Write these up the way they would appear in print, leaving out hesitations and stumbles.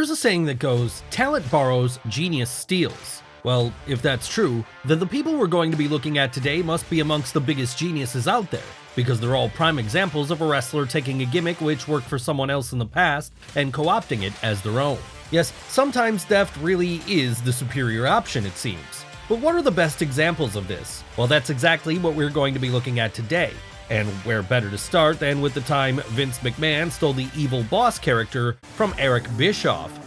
there's a saying that goes, talent borrows, genius steals. Well, if that's true, then the people we're going to be looking at today must be amongst the biggest geniuses out there, because they're all prime examples of a wrestler taking a gimmick which worked for someone else in the past and co-opting it as their own. Yes, sometimes theft really is the superior option, it seems. But what are the best examples of this? Well, that's exactly what we're going to be looking at today. And where better to start than with the time Vince McMahon stole the evil boss character from Eric Bischoff.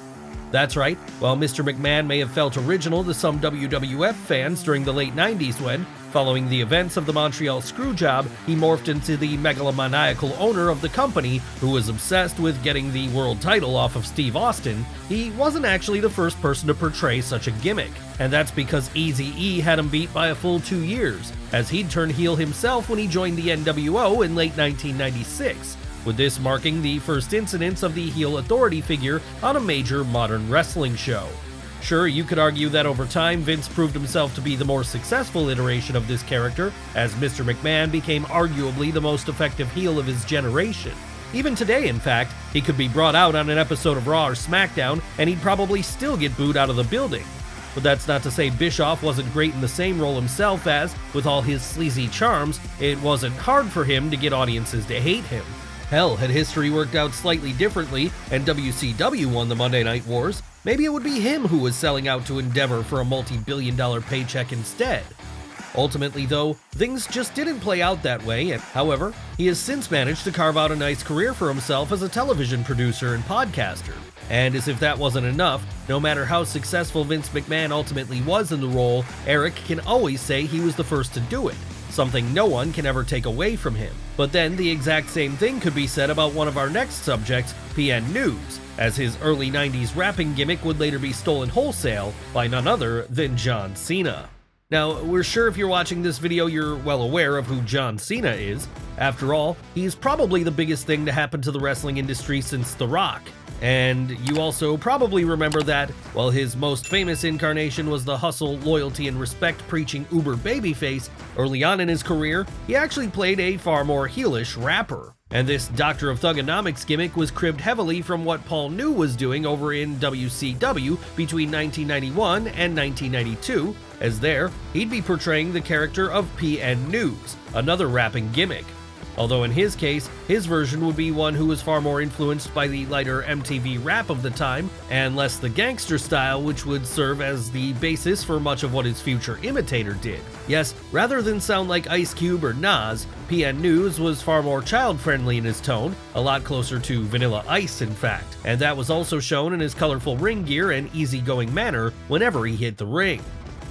That's right, while Mr. McMahon may have felt original to some WWF fans during the late 90s when, following the events of the Montreal Screwjob, he morphed into the megalomaniacal owner of the company who was obsessed with getting the world title off of Steve Austin, he wasn't actually the first person to portray such a gimmick. And that's because Eazy-E had him beat by a full 2 years, as he'd turned heel himself when he joined the NWO in late 1996. With this marking the first incidence of the heel authority figure on a major modern wrestling show. Sure, you could argue that over time, Vince proved himself to be the more successful iteration of this character, as Mr. McMahon became arguably the most effective heel of his generation. Even today, in fact, he could be brought out on an episode of Raw or SmackDown, and he'd probably still get booed out of the building. But that's not to say Bischoff wasn't great in the same role himself, as, with all his sleazy charms, it wasn't hard for him to get audiences to hate him. Hell, had history worked out slightly differently and WCW won the Monday Night Wars, maybe it would be him who was selling out to Endeavor for a multi-billion-dollar paycheck instead. Ultimately, though, things just didn't play out that way, and however, he has since managed to carve out a nice career for himself as a television producer and podcaster. And as if that wasn't enough, no matter how successful Vince McMahon ultimately was in the role, Eric can always say he was the first to do it, something no one can ever take away from him. But then the exact same thing could be said about one of our next subjects, PN News, as his early 90s rapping gimmick would later be stolen wholesale by none other than John Cena. Now, we're sure if you're watching this video you're well aware of who John Cena is. After all, he's probably the biggest thing to happen to the wrestling industry since The Rock. And you also probably remember that, while his most famous incarnation was the hustle, loyalty, and respect-preaching uber babyface, early on in his career, he actually played a far more heelish rapper. And this Doctor of Thugonomics gimmick was cribbed heavily from what Paul New was doing over in WCW between 1991 and 1992, as there, he'd be portraying the character of PN News, another rapping gimmick. Although in his case, his version would be one who was far more influenced by the lighter MTV rap of the time, and less the gangster style which would serve as the basis for much of what his future imitator did. Yes, rather than sound like Ice Cube or Nas, PN News was far more child-friendly in his tone, a lot closer to Vanilla Ice in fact, and that was also shown in his colorful ring gear and easygoing manner whenever he hit the ring.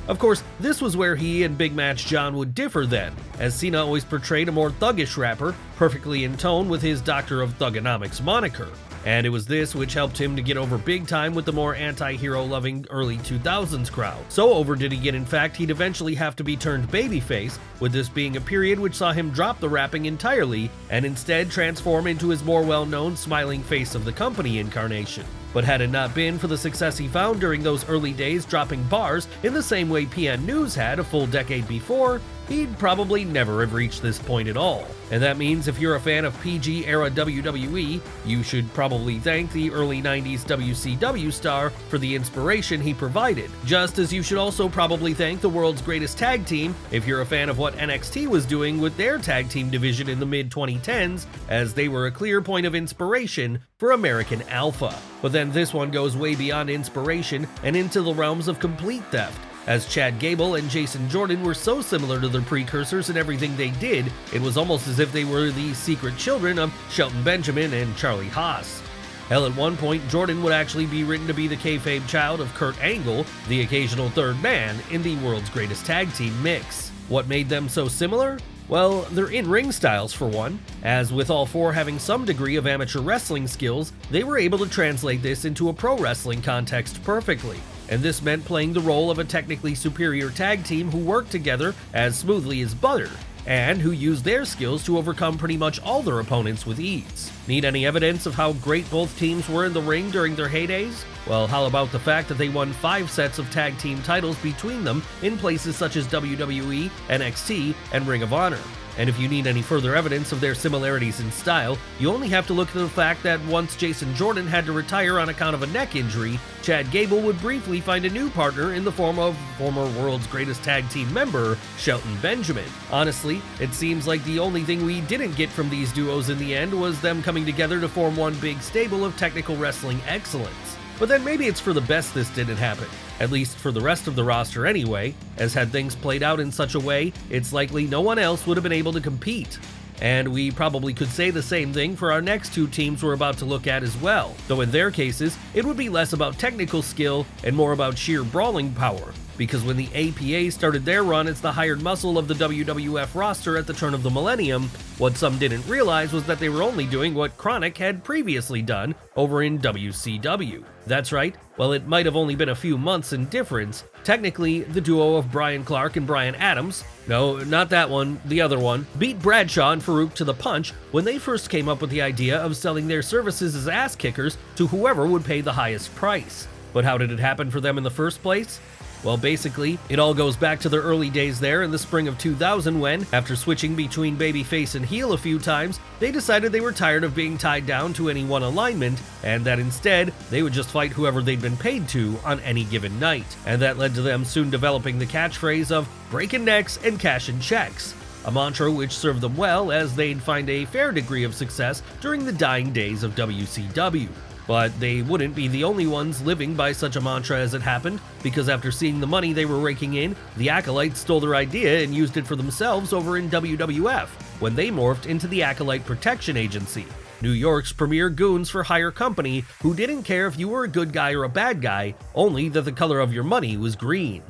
Of course, this was where he and Big Match John would differ then, as Cena always portrayed a more thuggish rapper, perfectly in tone with his Doctor of Thugonomics moniker. And it was this which helped him to get over big time with the more anti-hero-loving early 2000s crowd. So over did he get in fact he'd eventually have to be turned babyface, with this being a period which saw him drop the rapping entirely and instead transform into his more well-known smiling face of the company incarnation. But had it not been for the success he found during those early days dropping bars in the same way PN News had a full decade before, he'd probably never have reached this point at all. And that means if you're a fan of PG-era WWE, you should probably thank the early 90s WCW star for the inspiration he provided, just as you should also probably thank the world's greatest tag team if you're a fan of what NXT was doing with their tag team division in the mid-2010s, as they were a clear point of inspiration for American Alpha. But then this one goes way beyond inspiration and into the realms of complete theft, as Chad Gable and Jason Jordan were so similar to their precursors in everything they did, it was almost as if they were the secret children of Shelton Benjamin and Charlie Haas. Hell, at one point, Jordan would actually be written to be the kayfabe child of Kurt Angle, the occasional third man in the world's greatest tag team mix. What made them so similar? Well, their in-ring styles for one, as with all four having some degree of amateur wrestling skills, they were able to translate this into a pro wrestling context perfectly. And this meant playing the role of a technically superior tag team who worked together as smoothly as butter, and who used their skills to overcome pretty much all their opponents with ease. Need any evidence of how great both teams were in the ring during their heydays? Well, how about the fact that they won 5 sets of tag team titles between them in places such as WWE, NXT, and Ring of Honor? And if you need any further evidence of their similarities in style, you only have to look at the fact that once Jason Jordan had to retire on account of a neck injury, Chad Gable would briefly find a new partner in the form of former World's Greatest Tag Team member, Shelton Benjamin. Honestly, it seems like the only thing we didn't get from these duos in the end was them coming together to form one big stable of technical wrestling excellence. But then maybe it's for the best this didn't happen, at least for the rest of the roster anyway, as had things played out in such a way, it's likely no one else would have been able to compete. And we probably could say the same thing for our next two teams we're about to look at as well, though in their cases, it would be less about technical skill and more about sheer brawling power. Because when the APA started their run as the hired muscle of the WWF roster at the turn of the millennium, what some didn't realize was that they were only doing what Chronic had previously done over in WCW. That's right, while it might have only been a few months in difference, technically the duo of Brian Clark and Brian Adams, no, not that one, the other one, beat Bradshaw and Farouk to the punch when they first came up with the idea of selling their services as ass kickers to whoever would pay the highest price. But how did it happen for them in the first place? Well, basically, it all goes back to their early days there in the spring of 2000 when, after switching between babyface and heel a few times, they decided they were tired of being tied down to any one alignment, and that instead, they would just fight whoever they'd been paid to on any given night. And that led to them soon developing the catchphrase of breaking necks and cashing checks, a mantra which served them well as they'd find a fair degree of success during the dying days of WCW. But they wouldn't be the only ones living by such a mantra as it happened, because after seeing the money they were raking in, the Acolytes stole their idea and used it for themselves over in WWF, when they morphed into the Acolyte Protection Agency, New York's premier goons-for-hire company who didn't care if you were a good guy or a bad guy, only that the color of your money was green.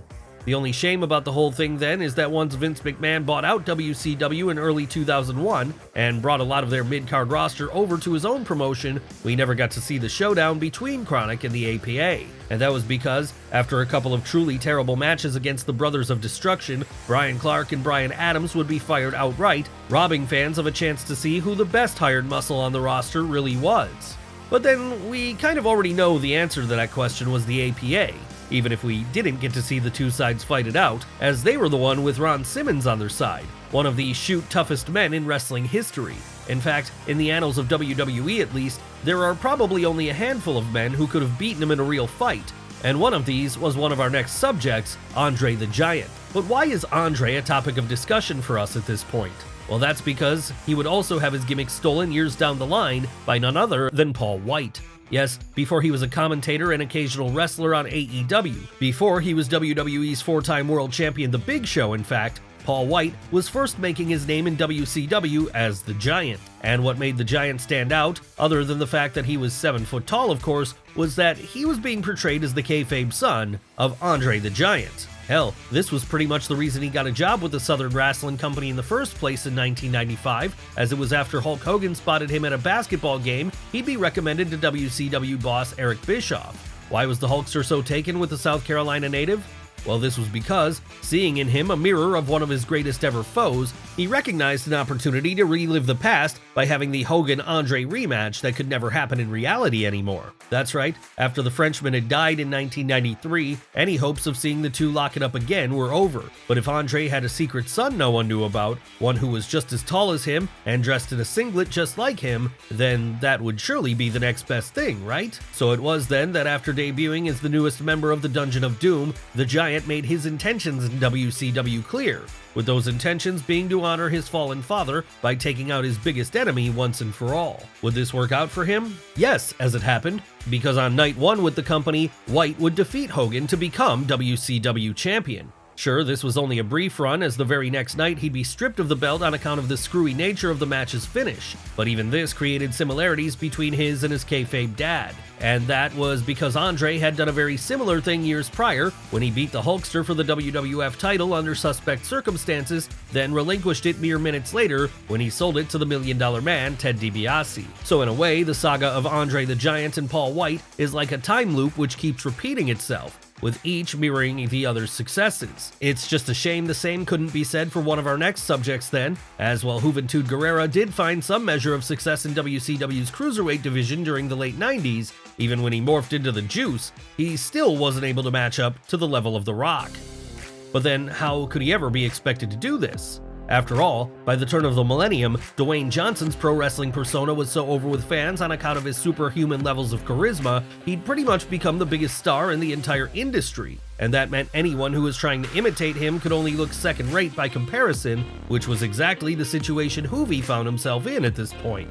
The only shame about the whole thing then is that once Vince McMahon bought out WCW in early 2001 and brought a lot of their mid-card roster over to his own promotion, we never got to see the showdown between Chronic and the APA. And that was because, after a couple of truly terrible matches against the Brothers of Destruction, Brian Clark and Brian Adams would be fired outright, robbing fans of a chance to see who the best hired muscle on the roster really was. But then, we kind of already know the answer to that question was the APA, even if we didn't get to see the two sides fight it out, as they were the one with Ron Simmons on their side, one of the shoot toughest men in wrestling history. In fact, in the annals of WWE at least, there are probably only a handful of men who could have beaten him in a real fight, and one of these was one of our next subjects, Andre the Giant. But why is Andre a topic of discussion for us at this point? Well, that's because he would also have his gimmick stolen years down the line by none other than Paul White. Yes, before he was a commentator and occasional wrestler on AEW. Before he was WWE's four-time world champion The Big Show, in fact, Paul White was first making his name in WCW as The Giant. And what made The Giant stand out, other than the fact that he was 7 foot tall of course, was that he was being portrayed as the kayfabe son of Andre the Giant. Hell, this was pretty much the reason he got a job with the Southern Wrestling Company in the first place in 1995, as it was after Hulk Hogan spotted him at a basketball game he'd be recommended to WCW boss Eric Bischoff. Why was the Hulkster so taken with the South Carolina native? Well, this was because, seeing in him a mirror of one of his greatest ever foes, he recognized an opportunity to relive the past by having the Hogan-Andre rematch that could never happen in reality anymore. That's right, after the Frenchman had died in 1993, any hopes of seeing the two lock it up again were over. But if Andre had a secret son no one knew about, one who was just as tall as him and dressed in a singlet just like him, then that would surely be the next best thing, right? So it was then that after debuting as the newest member of the Dungeon of Doom, the Giant made his intentions in WCW clear, with those intentions being to honor his fallen father by taking out his biggest enemy once and for all. Would this work out for him? Yes, as it happened, because on night one with the company, White would defeat Hogan to become WCW champion. Sure, this was only a brief run, as the very next night he'd be stripped of the belt on account of the screwy nature of the match's finish, but even this created similarities between his and his kayfabe dad. And that was because Andre had done a very similar thing years prior when he beat the Hulkster for the WWF title under suspect circumstances, then relinquished it mere minutes later when he sold it to the $1 Million Man, Ted DiBiase. So in a way, the saga of Andre the Giant and Paul White is like a time loop which keeps repeating itself, with each mirroring the other's successes. It's just a shame the same couldn't be said for one of our next subjects then, as while Juventud Guerrera did find some measure of success in WCW's Cruiserweight division during the late 90s, even when he morphed into the Juice, he still wasn't able to match up to the level of The Rock. But then, how could he ever be expected to do this? After all, by the turn of the millennium, Dwayne Johnson's pro wrestling persona was so over with fans on account of his superhuman levels of charisma, he'd pretty much become the biggest star in the entire industry. And that meant anyone who was trying to imitate him could only look second-rate by comparison, which was exactly the situation Hoovy found himself in at this point.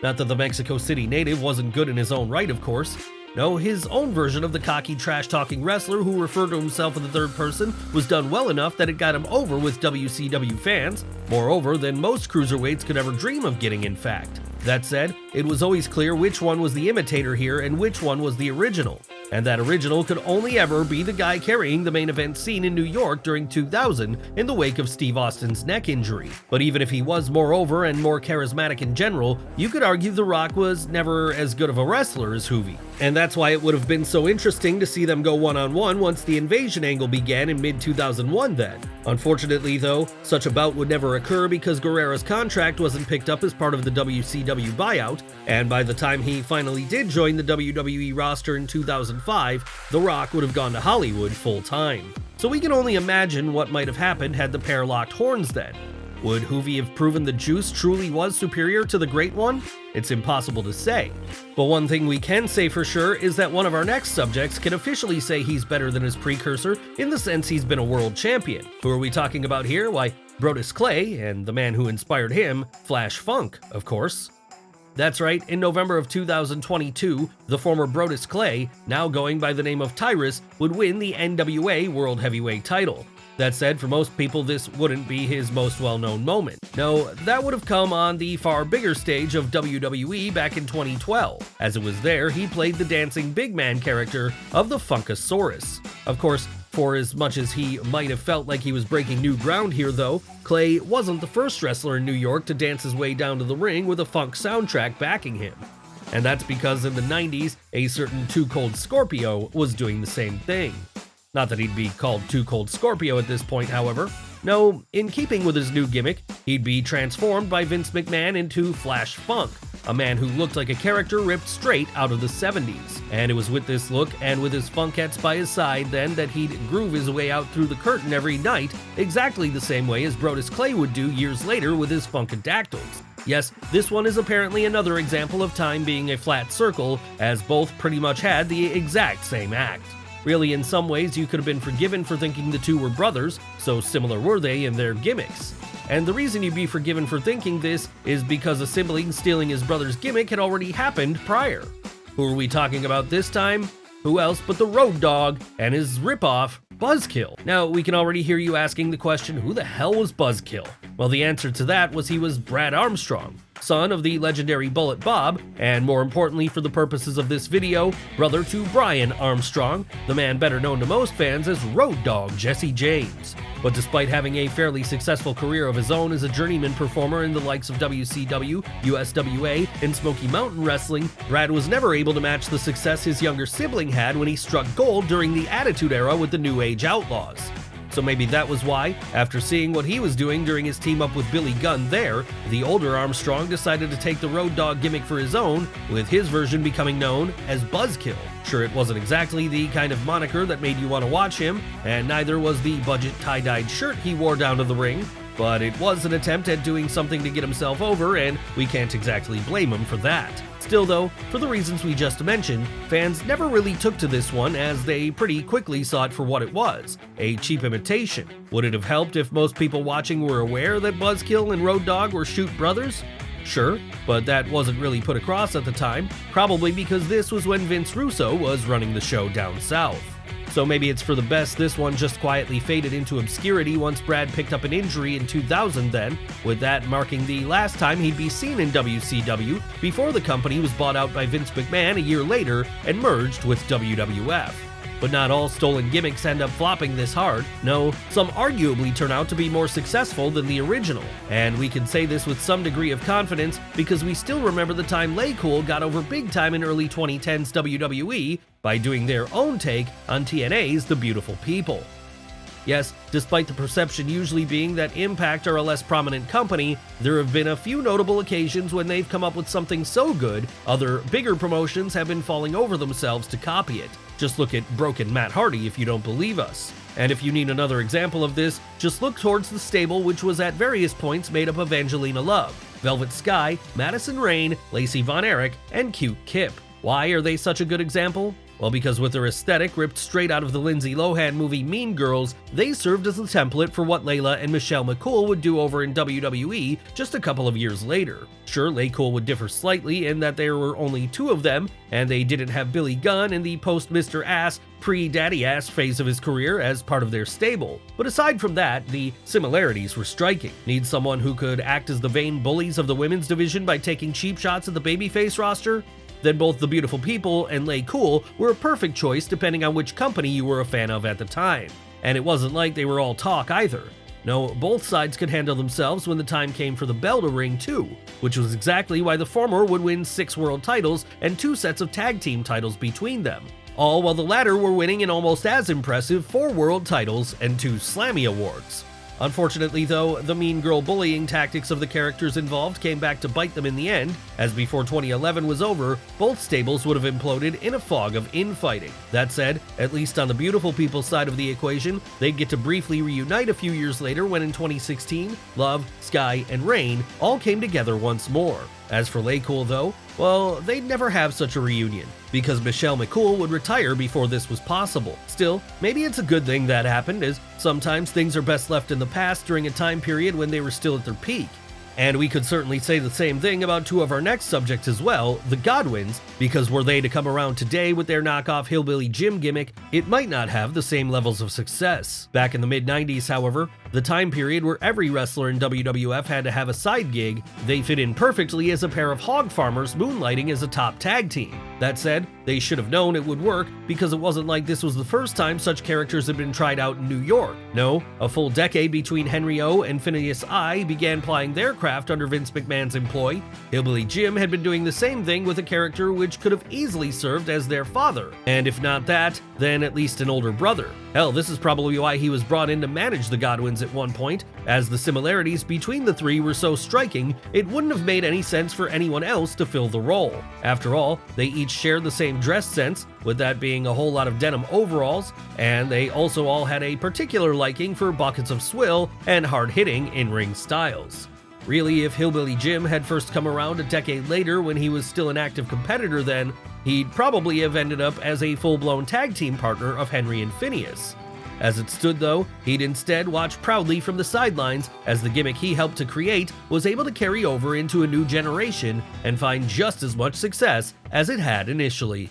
Not that the Mexico City native wasn't good in his own right, of course. No, his own version of the cocky, trash-talking wrestler who referred to himself in the third person was done well enough that it got him over with WCW fans, moreover than most cruiserweights could ever dream of getting, in fact. That said, it was always clear which one was the imitator here and which one was the original. And that original could only ever be the guy carrying the main event scene in New York during 2000 in the wake of Steve Austin's neck injury. But even if he was more over and more charismatic in general, you could argue The Rock was never as good of a wrestler as Hoovy. And that's why it would have been so interesting to see them go one-on-one once the invasion angle began in mid-2001 then. Unfortunately though, such a bout would never occur because Guerrero's contract wasn't picked up as part of the WCW buyout, and by the time he finally did join the WWE roster in 2005, The Rock would have gone to Hollywood full-time. So we can only imagine what might have happened had the pair locked horns then. Would Hoovy have proven the Juice truly was superior to the Great One? It's impossible to say. But one thing we can say for sure is that one of our next subjects can officially say he's better than his precursor in the sense he's been a world champion. Who are we talking about here? Why, Brodus Clay, and the man who inspired him, Flash Funk, of course. That's right, in November of 2022, the former Brodus Clay, now going by the name of Tyrus, would win the NWA World Heavyweight title. That said, for most people this wouldn't be his most well-known moment. No, that would have come on the far bigger stage of WWE back in 2012. As it was there, he played the dancing big man character of the Funkasaurus. Of course, for as much as he might have felt like he was breaking new ground here though, Clay wasn't the first wrestler in New York to dance his way down to the ring with a funk soundtrack backing him. And that's because in the 90s, a certain Too Cold Scorpio was doing the same thing. Not that he'd be called Too Cold Scorpio at this point, however. No, in keeping with his new gimmick, he'd be transformed by Vince McMahon into Flash Funk, a man who looked like a character ripped straight out of the 70s. And it was with this look and with his Funkettes by his side then that he'd groove his way out through the curtain every night, exactly the same way as Brodus Clay would do years later with his Funkadactyls. Yes, this one is apparently another example of time being a flat circle, as both pretty much had the exact same act. Really, in some ways, you could have been forgiven for thinking the two were brothers, so similar were they in their gimmicks. And the reason you'd be forgiven for thinking this is because a sibling stealing his brother's gimmick had already happened prior. Who are we talking about this time? Who else but the Road Dogg and his ripoff, Buzzkill. Now, we can already hear you asking the question, who the hell was Buzzkill? Well, the answer to that was he was Brad Armstrong, son of the legendary Bullet Bob, and more importantly for the purposes of this video, brother to Brian Armstrong, the man better known to most fans as Road Dogg Jesse James. But despite having a fairly successful career of his own as a journeyman performer in the likes of WCW, USWA, and Smoky Mountain Wrestling, Brad was never able to match the success his younger sibling had when he struck gold during the Attitude Era with the New Age Outlaws. So maybe that was why, after seeing what he was doing during his team up with Billy Gunn there, the older Armstrong decided to take the Road Dogg gimmick for his own, with his version becoming known as Buzzkill. Sure, it wasn't exactly the kind of moniker that made you want to watch him, and neither was the budget tie-dyed shirt he wore down to the ring, but it was an attempt at doing something to get himself over, and we can't exactly blame him for that. Still though, for the reasons we just mentioned, fans never really took to this one as they pretty quickly saw it for what it was, a cheap imitation. Would it have helped if most people watching were aware that Buzzkill and Road Dogg were shoot brothers? Sure, but that wasn't really put across at the time, probably because this was when Vince Russo was running the show down south. So maybe it's for the best this one just quietly faded into obscurity once Brad picked up an injury in 2000 then, with that marking the last time he'd be seen in WCW before the company was bought out by Vince McMahon a year later and merged with WWF. But not all stolen gimmicks end up flopping this hard. No, some arguably turn out to be more successful than the original. And we can say this with some degree of confidence because we still remember the time LayCool got over big time in early 2010s WWE by doing their own take on TNA's The Beautiful People. Yes, despite the perception usually being that Impact are a less prominent company, there have been a few notable occasions when they've come up with something so good, other bigger promotions have been falling over themselves to copy it. Just look at Broken Matt Hardy if you don't believe us. And if you need another example of this, just look towards the stable, which was at various points made up of Angelina Love, Velvet Sky, Madison Rayne, Lacey Von Erich, and Cute Kip. Why are they such a good example? Well, because with their aesthetic ripped straight out of the Lindsay Lohan movie Mean Girls, they served as the template for what Layla and Michelle McCool would do over in WWE just a couple of years later. Sure, LayCool would differ slightly in that there were only 2 of them, and they didn't have Billy Gunn in the post-Mr. Ass, pre-Daddy Ass phase of his career as part of their stable. But aside from that, the similarities were striking. Need someone who could act as the vain bullies of the women's division by taking cheap shots at the babyface roster? Then both The Beautiful People and LayCool were a perfect choice depending on which company you were a fan of at the time. And it wasn't like they were all talk either. No, both sides could handle themselves when the time came for the bell to ring too, which was exactly why the former would win 6 world titles and 2 sets of tag team titles between them, all while the latter were winning an almost as impressive 4 world titles and 2 Slammy Awards. Unfortunately though, the mean girl bullying tactics of the characters involved came back to bite them in the end, as before 2011 was over, both stables would have imploded in a fog of infighting. That said, at least on the Beautiful People side of the equation, they'd get to briefly reunite a few years later when in 2016, Love, Sky, and Rayne all came together once more. As for LayCool though, well, they'd never have such a reunion, because Michelle McCool would retire before this was possible. Still, maybe it's a good thing that happened, as sometimes things are best left in the past during a time period when they were still at their peak. And we could certainly say the same thing about 2 of our next subjects as well, the Godwins, because were they to come around today with their knockoff Hillbilly Jim gimmick, it might not have the same levels of success. Back in the mid-90s, however, the time period where every wrestler in WWF had to have a side gig, they fit in perfectly as a pair of hog farmers moonlighting as a top tag team. That said, they should have known it would work, because it wasn't like this was the first time such characters had been tried out in New York. No, a full decade between Henry O and Phineas I began plying their craft under Vince McMahon's employ. Hillbilly Jim had been doing the same thing with a character which could have easily served as their father, and if not that, then at least an older brother. Hell, this is probably why he was brought in to manage the Godwins at one point, as the similarities between the 3 were so striking, it wouldn't have made any sense for anyone else to fill the role. After all, they each shared the same dress sense, with that being a whole lot of denim overalls, and they also all had a particular liking for buckets of swill and hard-hitting in-ring styles. Really, if Hillbilly Jim had first come around a decade later when he was still an active competitor then, he'd probably have ended up as a full-blown tag team partner of Henry and Phineas. As it stood though, he'd instead watch proudly from the sidelines as the gimmick he helped to create was able to carry over into a new generation and find just as much success as it had initially.